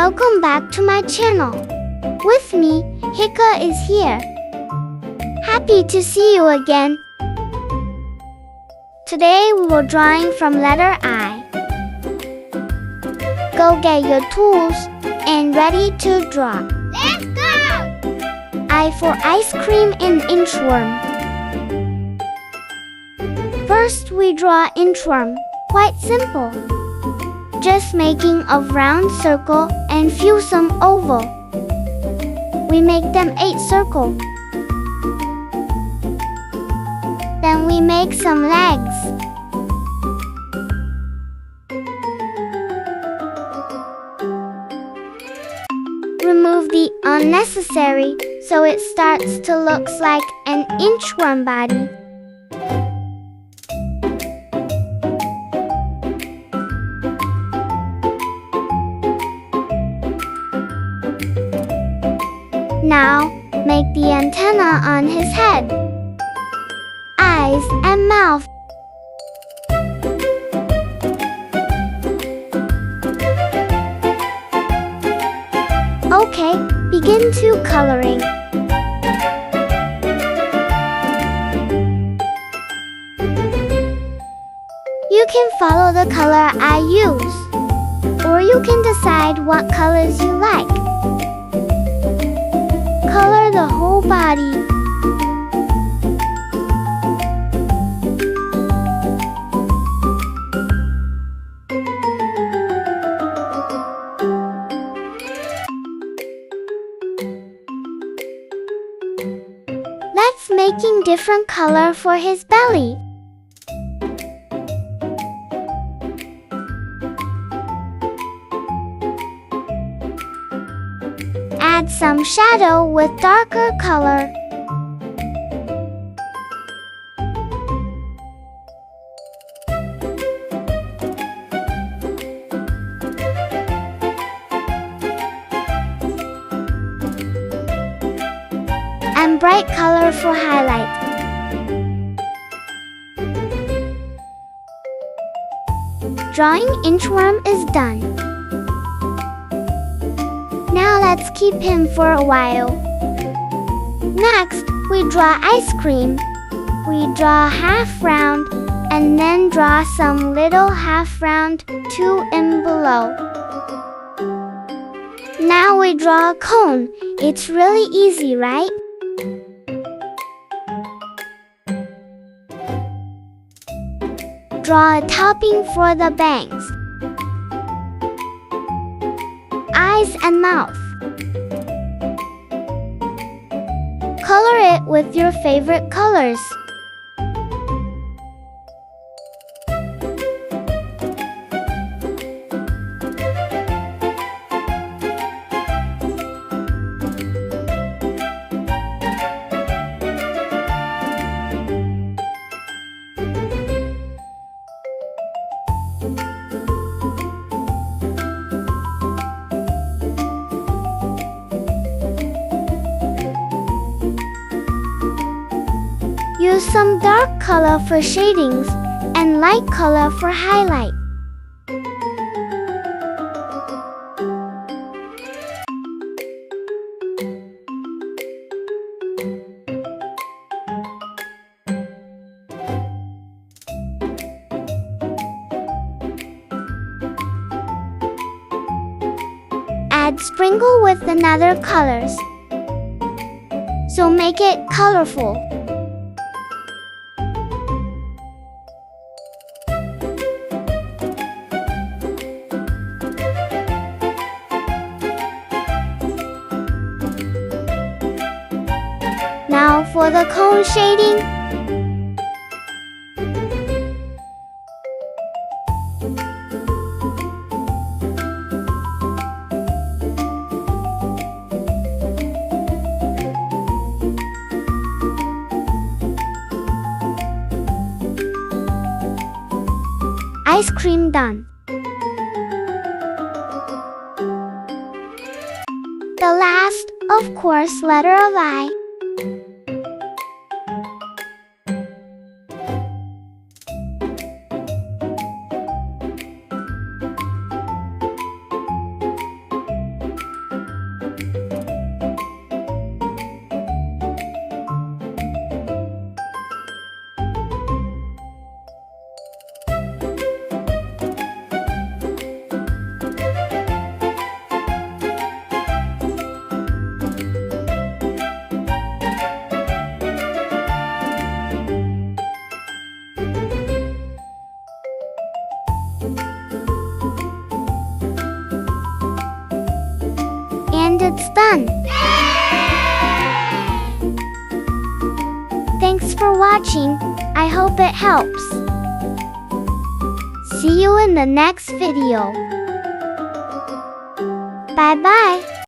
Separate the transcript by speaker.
Speaker 1: Welcome back to my channel. With me, Hika is here. Happy to see you again. Today we will drawing from letter I. Go get your tools and ready to draw.
Speaker 2: Let's go!
Speaker 1: I for ice cream and inchworm. First we draw inchworm. Quite simple. Just making a round circle and few some oval. We make them 8 circles. Then we make some legs. Remove the unnecessary so it starts to look like an inchworm body. Now, make the antenna on his head, eyes and mouth. Okay, begin to coloring. You can follow the color I use, or you can decide what colors you like. Color the whole body. Let's making different color for his belly. Add some shadow with darker color. And bright color for highlight. Drawing inchworm is done. Now let's keep him for a while. Next, we draw ice cream. We draw half round and then draw some little half round too in below. Now we draw a cone. It's really easy, right? Draw a topping for the bangs. Eyes and mouth. Color it with your favorite colors. Use some dark color for shadings and light color for highlight. Add sprinkle with another colors. So make it colorful. Now for the cone shading. Ice cream done. The last, of course, letter of I. And it's done! Thanks for watching. I hope it helps. See you in the next video. Bye bye.